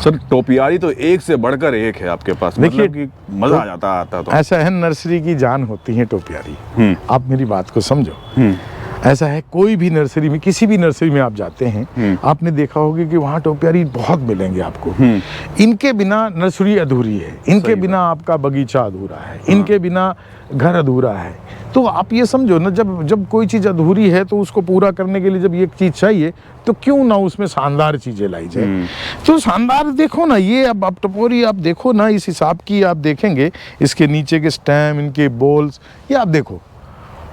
Sir टोपियारी तो एक से बढ़कर एक है आपके पास, देखिए, मतलब कि मजा आ जाता आता तो ऐसा है, नर्सरी की जान होती है टोपियारी। आप मेरी बात को समझो। ऐसा है, कोई भी नर्सरी में, किसी भी नर्सरी में आप जाते हैं, आपने देखा होगा कि वहाँ टोपियारी बहुत मिलेंगे आपको। इनके बिना नर्सरी अधूरी है, इनके बिना आपका बगीचा अधूरा है, इनके बिना घर अधूरा है। तो आप ये समझो ना, जब कोई चीज़ अधूरी है तो उसको पूरा करने के लिए जब एक चीज़ चाहिए तो क्यों ना उसमें शानदार चीज़ें लाई जाए। तो शानदार देखो ना, ये अब टपोरी आप देखो ना, इस हिसाब की आप देखेंगे, इसके नीचे के स्टेम, इनके बोल्स, ये आप देखो,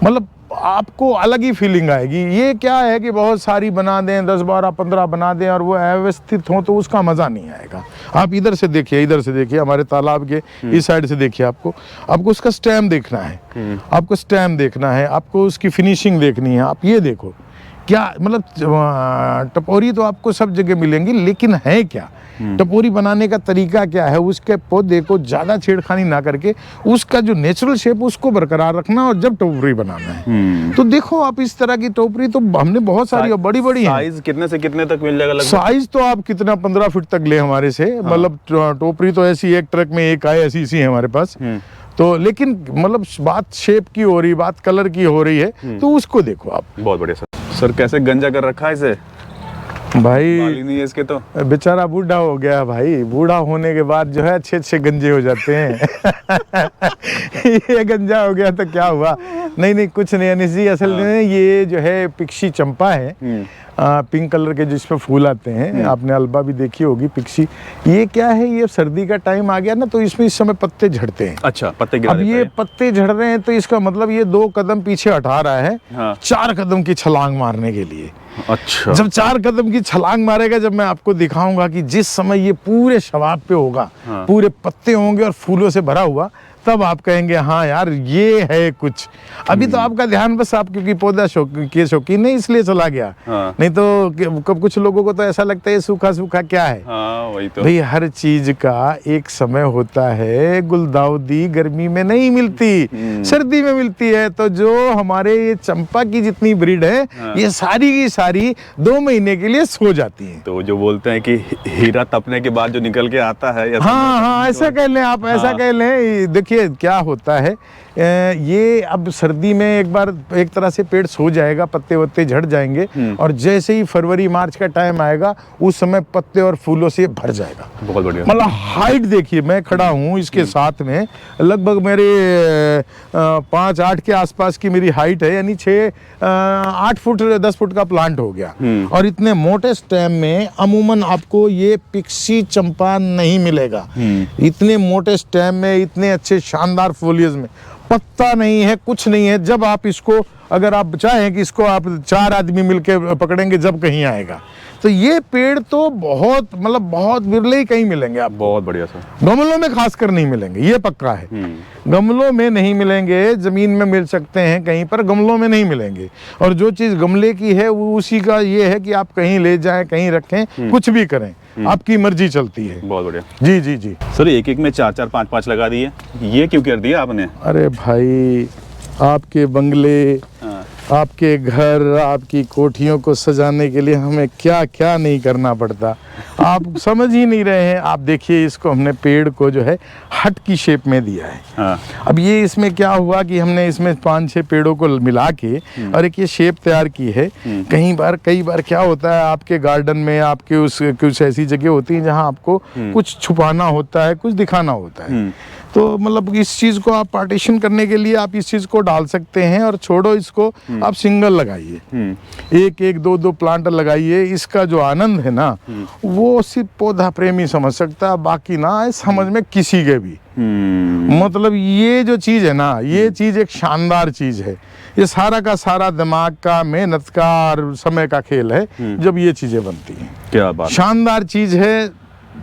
मतलब आपको अलग ही फीलिंग आएगी। ये क्या है कि बहुत सारी बना दें, 10 12 15 बना दें और वो अव्यवस्थित हो तो उसका मज़ा नहीं आएगा। आप इधर से देखिए, इधर से देखिए, हमारे तालाब के इस साइड से देखिए, आपको उसका स्टेम देखना है, आपको स्टेम देखना है, आपको उसकी फिनिशिंग देखनी है। आप ये देखो, क्या मतलब टपोरी तो आपको सब जगह मिलेंगी, लेकिन है क्या टपोरी बनाने का तरीका क्या है, उसके पौधे को ज़्यादा छेड़खानी ना करके उसका जो नेचुरल शेप उसको बरकरार रखना और जब टोपरी बनाना है। तो देखो आप, इस तरह की टोपरी तो हमने बहुत सारी और बड़ी बड़ी है। साइज कितने से कितने तक मिल जाएगा? साइज तो आप कितना 15 फीट तक ले हमारे से। मतलब टोपरी तो ऐसी एक ट्रक में एक आए, ऐसी है हमारे पास। तो लेकिन मतलब बात शेप की हो रही, बात कलर की हो रही है, तो उसको देखो आप। बहुत बढ़िया सर कैसे गंजा कर रखा है इसे भाई? नहीं है इसके तो, बेचारा बूढ़ा हो गया भाई। बूढ़ा होने के बाद जो है अच्छे गंजे हो जाते हैं। ये गंजा हो गया तो क्या हुआ? नहीं कुछ नहीं अनिश जी, असल में ये जो है पिक्सी चंपा है, पिंक कलर के जिसमें फूल आते हैं। आपने अल्बा भी देखी होगी, पिक्सी। ये क्या है, ये सर्दी का टाइम आ गया ना, तो इसमें इस समय पत्ते झड़ते हैं। अच्छा, पत्ते गिरा अब देता ये है। पत्ते झड़ रहे हैं तो इसका मतलब ये 2 कदम पीछे हटा रहा है, 4 कदम की छलांग मारने के लिए। अच्छा, जब 4 कदम की छलांग मारेगा, जब मैं आपको दिखाऊंगा कि जिस समय ये पूरे शबाब पे होगा, पूरे पत्ते होंगे और फूलों से भरा हुआ, तब आप कहेंगे हाँ यार ये है कुछ। अभी तो आपका ध्यान बस आप क्योंकि पौधा शौकीन नहीं इसलिए चला गया। नहीं तो कब कुछ लोगों को तो ऐसा लगता है सूखा सूखा क्या है। वही तो भाई, हर चीज का एक समय होता है। गुलदाउदी गर्मी में नहीं मिलती, सर्दी में मिलती है। तो जो हमारे ये चंपा की जितनी ब्रीड है, ये सारी की सारी 2 महीने के लिए सो जाती है। तो जो बोलते हैं कि हीरा तपने के बाद जो निकल के आता है, हाँ ऐसा कह लें आप, ऐसा कह लें। देखिए क्या होता है, ये अब सर्दी में एक बार एक तरह से पेड़ सो जाएगा, पत्ते वत्ते झड़ जाएंगे, और जैसे ही फरवरी मार्च का टाइम आएगा उस समय पत्ते और फूलों से भर जाएगा। बहुत बढ़िया। मतलब हाइट देखिए, मैं खड़ा हूँ इसके साथ में, लगभग मेरे 5-8 के आसपास की मेरी हाइट है, यानी 8 फुट 10 फुट का प्लांट हो गया। और इतने मोटे स्टेम में अमूमन आपको ये पिक्सी चंपा नहीं मिलेगा। इतने मोटे स्टेम में, इतने अच्छे शानदार फोलियज में पत्ता नहीं है, कुछ नहीं है। जब आप इसको, अगर आप चाहें कि इसको आप 4 आदमी मिलकर पकड़ेंगे, जब कहीं आएगा। तो ये पेड़ तो बहुत, मतलब बहुत विरले ही कहीं मिलेंगे आप। बहुत बढ़िया सर। गमलों में खासकर नहीं मिलेंगे, ये पक्का है। गमलों में नहीं मिलेंगे, जमीन में मिल सकते हैं कहीं पर, गमलों में नहीं मिलेंगे। और जो चीज गमले की है वो उसी का ये है कि आप कहीं ले जाएं, कहीं रखें, कुछ भी करें, आपकी मर्जी चलती है। बहुत बढ़िया। जी सर, एक में 4-4 5-5 लगा दिए, ये क्यों कर दिया आपने? अरे भाई, आपके बंगले, आपके घर, आपकी कोठियों को सजाने के लिए हमें क्या क्या नहीं करना पड़ता, आप समझ ही नहीं रहे हैं। आप देखिए, इसको हमने पेड़ को जो है हट की शेप में दिया है। अब ये इसमें क्या हुआ कि हमने इसमें 5-6 पेड़ों को मिला के और एक ये शेप तैयार की है। कई बार क्या होता है, आपके गार्डन में आपके कुछ ऐसी जगह होती है जहाँ आपको कुछ छुपाना होता है, कुछ दिखाना होता है। तो मतलब इस चीज को आप पार्टीशन करने के लिए आप इस चीज को डाल सकते हैं, और छोड़ो इसको, आप सिंगल लगाइए, एक 2 प्लांट लगाइए। इसका जो आनंद है ना, वो सिर्फ पौधा प्रेमी समझ सकता है, बाकी ना समझ में किसी के भी। मतलब ये जो चीज है ना, ये चीज एक शानदार चीज है। ये सारा का सारा दिमाग का, मेहनत का और समय का खेल है जब ये चीजें बनती हैं। क्या बात, शानदार चीज है,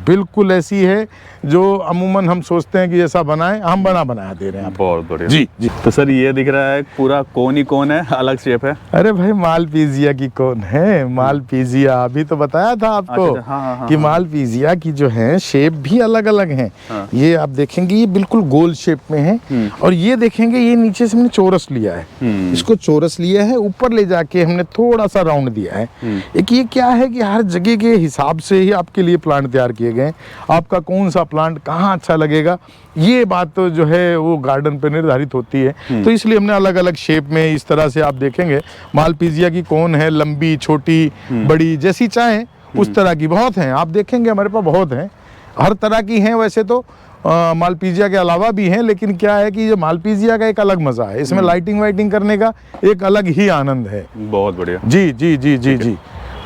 बिल्कुल ऐसी है जो अमूमन हम सोचते हैं कि ऐसा बनाए, हम बनाया दे रहे हैं। बहुत बढ़िया। जी। तो सर ये दिख रहा है पूरा कोन ही कोन है, अलग शेप है। अरे भाई, मालपीजिया की कोन है, मालपीजिया। अभी तो बताया था आपको। अच्छा, कि मालपीजिया की जो है शेप भी अलग अलग है। ये आप देखेंगे, ये बिल्कुल गोल शेप में है, और ये देखेंगे ये नीचे से हमने चौरस लिया है। इसको चौरस लिया है, ऊपर ले जाके हमने थोड़ा सा राउंड दिया है। एक ये क्या है कि हर जगह के हिसाब से ही आपके लिए प्लांट तैयार किए गए, आपका कौन सा प्लांट कहाँ अच्छा लगेगा, ये बात तो जो है वो गार्डन पे निर्धारित होती है। तो इसलिए हमने अलग अलग शेप में इस तरह से, आप देखेंगे मालपीजिया की कौन है, लंबी, छोटी, बड़ी, जैसी चाहें उस तरह की बहुत हैं। आप देखेंगे हमारे पास बहुत हैं, हर तरह की हैं। वैसे तो मालपीजिया के अलावा भी हैं, लेकिन क्या है कि ये मालपीजिया का एक अलग मजा है, इसमें लाइटिंग वाइटिंग करने का एक अलग ही आनंद है। बहुत बढ़िया। जी जी जी जी जी।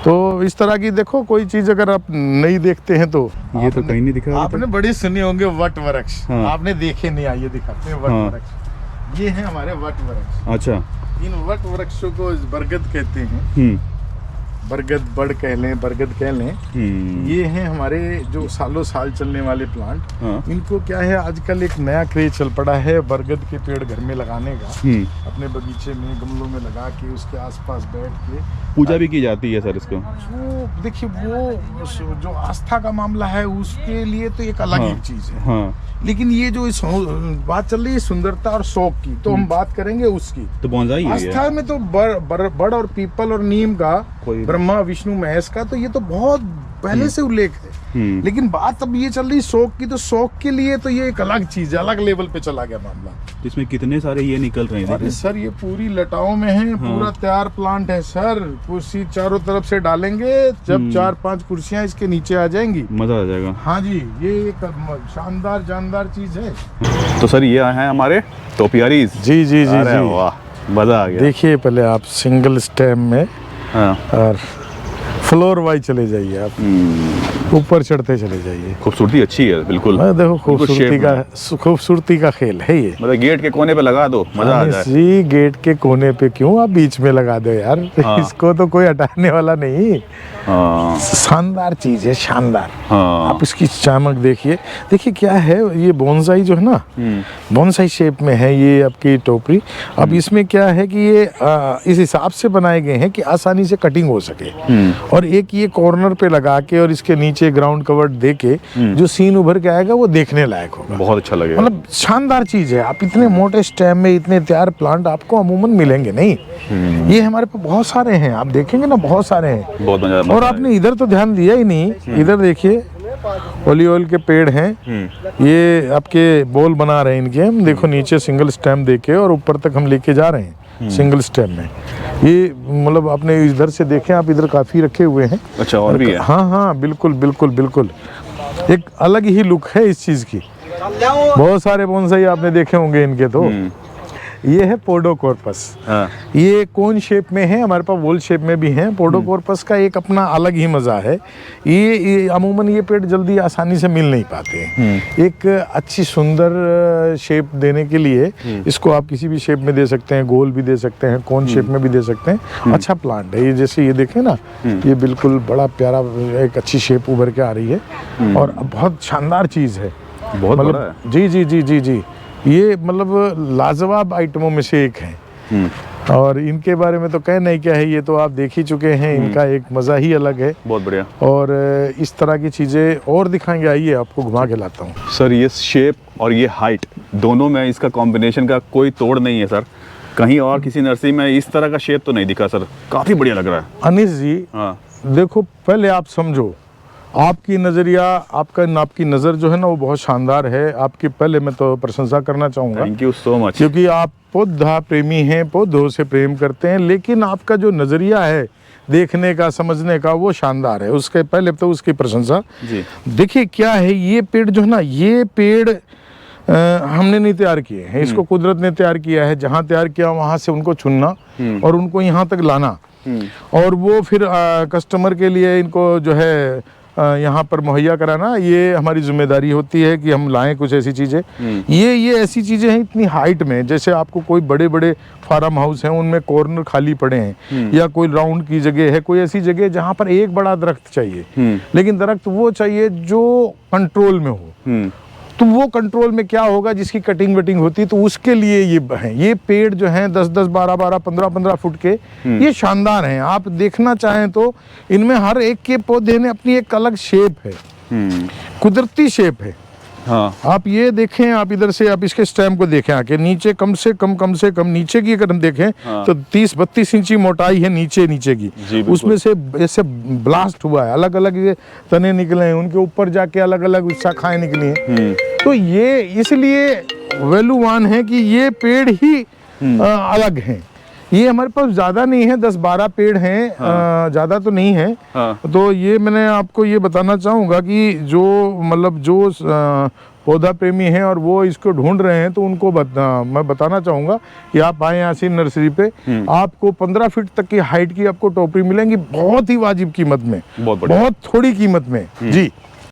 तो इस तरह की देखो, कोई चीज अगर आप नहीं देखते हैं तो ये तो कहीं नहीं दिखा। आपने बड़ी सुने होंगे वट वृक्ष, हाँ। आपने देखे नहीं, आइए दिखाते हैं वट हाँ। वृक्ष। ये है हमारे वट वृक्ष। अच्छा। इन वट वृक्षों को बरगद कहते हैं, बरगद बड़ कह लें, बरगद कह लें। ये हैं हमारे जो सालों साल चलने वाले प्लांट। हाँ। इनको क्या है, आजकल एक नया क्रेज चल पड़ा है बरगद के पेड़ घर में लगाने का, अपने बगीचे में गमलों में लगा के उसके आसपास बैठ के पूजा भी की जाती है सर इसको। वो देखिए, वो जो आस्था का मामला है उसके लिए तो एक अलग ही चीज है। हाँ। लेकिन ये जो इस बात चल रही है सुंदरता और शौक की, तो हम बात करेंगे उसकी। तो बोनसाई है ये। आस्था में तो बड़ और पीपल और नीम का, ब्रह्मा विष्णु महेश का, तो ये तो बहुत पहले से उल्लेख है। लेकिन बात अब ये चल रही शौक की, तो शौक के लिए तो ये एक अलग चीज है, अलग लेवल पे चला गया मामला। इसमें कितने सारे ये निकल रहे हैं। अरे सर, ये पूरी लताओं में है, पूरा तैयार प्लांट है सर। कुर्सी चारों तरफ से डालेंगे, जब 4-5 कुर्सियां इसके नीचे आ जाएंगी, मजा आ जाएगा। हाँ जी, ये एक शानदार जानदार चीज है। तो सर ये हैं हमारे टोपियारीज। जी जी जी अरे जी, वाह, मजा आ गया। देखिए पहले आप सिंगल स्टेम में, हाँ। और फ्लोर वाइज चले जाइए, आप ऊपर चढ़ते चले जाइए। खूबसूरती अच्छी है बिल्कुल। देखो खूबसूरती का खेल है ये। मतलब गेट के कोने पे लगा दो, मजा आ जाए। जी, गेट के कोने पे क्यों, आप बीच में लगा दो यार। हाँ। इसको तो कोई हटाने वाला नहीं। हाँ। शानदार चीज है, शानदार। हाँ। आप इसकी चमक देखिए। देखिए क्या है, ये बोनसाई जो है ना, बोनसाई शेप में है ये आपकी टोपरी। अब इसमें क्या है कि ये इस हिसाब से बनाए गए हैं कि आसानी से कटिंग हो सके, और एक ये कॉर्नर पे लगा के और इसके नीचे ग्राउंड कवर दे के जो सीन उभर के आएगा वो देखने लायक होगा, बहुत अच्छा लगेगा। मतलब शानदार चीज है। आप इतने मोटे स्टेम में इतने तैयार प्लांट आपको अमूमन मिलेंगे नहीं। ये हमारे पास बहुत सारे हैं, आप देखेंगे ना, बहुत सारे हैं। बहुत मजा। और आपने इधर तो ध्यान दिया ही नहीं, इधर देखिए ओलियोल के पेड़ हैं। ये आपके बोल बना रहे हैं इनके हम, देखो नीचे सिंगल स्टेम देके और ऊपर तक हम लेके जा रहे हैं सिंगल स्टेम में। ये मतलब आपने इधर से देखे, आप इधर काफी रखे हुए हैं। अच्छा, और भी है? हाँ हाँ, बिल्कुल बिल्कुल बिल्कुल, एक अलग ही लुक है इस चीज की। बहुत सारे बोनसाई आपने देखे होंगे इनके। तो ये है पोडोकॉर्पस। हाँ। ये कोन शेप में है, हमारे पास वोल शेप में भी है। पोडोकॉर्पस का एक अपना अलग ही मजा है। ये अमूमन ये पेड़ जल्दी आसानी से मिल नहीं पाते हैं। एक अच्छी सुंदर शेप देने के लिए इसको आप किसी भी शेप में दे सकते हैं, गोल भी दे सकते हैं, कोन शेप में भी दे सकते हैं। अच्छा प्लांट है ये। जैसे ये देखें ना, ये बिल्कुल बड़ा प्यारा एक अच्छी शेप उभर के आ रही है, और बहुत शानदार चीज है। बहुत बड़ा मतलब जी जी जी जी जी, ये मतलब लाजवाब आइटमों में से एक है। और इनके बारे में तो कहना ही क्या है, ये तो आप देख ही चुके हैं। इनका एक मज़ा ही अलग है। बहुत बढ़िया। और इस तरह की चीज़ें और दिखाएंगे, आइए आपको घुमा के लाता हूँ। सर ये शेप और ये हाइट दोनों में इसका कॉम्बिनेशन का कोई तोड़ नहीं है सर। कहीं और किसी नर्सरी में इस तरह का शेप तो नहीं दिखा सर, काफ़ी बढ़िया लग रहा है। अनिश जी, हाँ। देखो पहले आप समझो, आपकी नज़रिया, आपकी नज़र जो है ना वो बहुत शानदार है। आपकी पहले मैं तो प्रशंसा करना चाहूँगा। Thank you so much. क्योंकि आप पौधा प्रेमी हैं, पौधों से प्रेम करते हैं, लेकिन आपका जो नज़रिया है देखने का, समझने का, वो शानदार है। उसके पहले तो उसकी प्रशंसा जी। देखिए क्या है, ये पेड़ जो है ना, ये पेड़ हमने नहीं तैयार किए हैं, इसको कुदरत ने तैयार किया है। जहाँ तैयार किया वहाँ से उनको चुनना और उनको यहाँ तक लाना, और वो फिर कस्टमर के लिए इनको जो है यहाँ पर मुहैया कराना, ये हमारी जिम्मेदारी होती है कि हम लाएं कुछ ऐसी चीज़ें। ये ऐसी चीज़ें हैं इतनी हाइट में, जैसे आपको कोई बड़े बड़े फार्म हाउस हैं, उनमें कॉर्नर खाली पड़े हैं, या कोई राउंड की जगह है, कोई ऐसी जगह जहाँ पर एक बड़ा दरख्त चाहिए, लेकिन दरख्त वो चाहिए जो कंट्रोल में हो। तो वो कंट्रोल में क्या होगा, जिसकी कटिंग वटिंग होती है, तो उसके लिए ये हैं। ये पेड़ जो हैं 10-10, 12-12, 15-15 फुट के, ये शानदार हैं। आप देखना चाहें तो इनमें हर एक के पौधे ने अपनी एक अलग शेप है, कुदरती शेप है। हाँ। आप ये देखें, आप इधर से आप इसके स्टेम को देखें आके, नीचे कम से कम नीचे की अगर हम देखें तो 30-32 इंची मोटाई है नीचे की। जी, बिल्कुल। उसमें से ऐसे ब्लास्ट हुआ है, अलग अलग ये तने निकले हैं, उनके ऊपर जाके अलग अलग शाखाएं निकली हैं। तो ये इसलिए वैल्यूवान है कि ये पेड़ ही अलग हैं। ये हमारे पास ज्यादा नहीं है, 10-12 पेड़ हैं, ज्यादा तो नहीं है। तो ये मैंने आपको ये बताना चाहूंगा कि जो मतलब जो पौधा प्रेमी हैं और वो इसको ढूंढ रहे हैं, तो उनको मैं बताना चाहूंगा कि आप आए यासीन नर्सरी पे, आपको 15 फीट तक की हाइट की आपको टोपी मिलेंगी, बहुत ही वाजिब कीमत में, बहुत थोड़ी कीमत में। जी।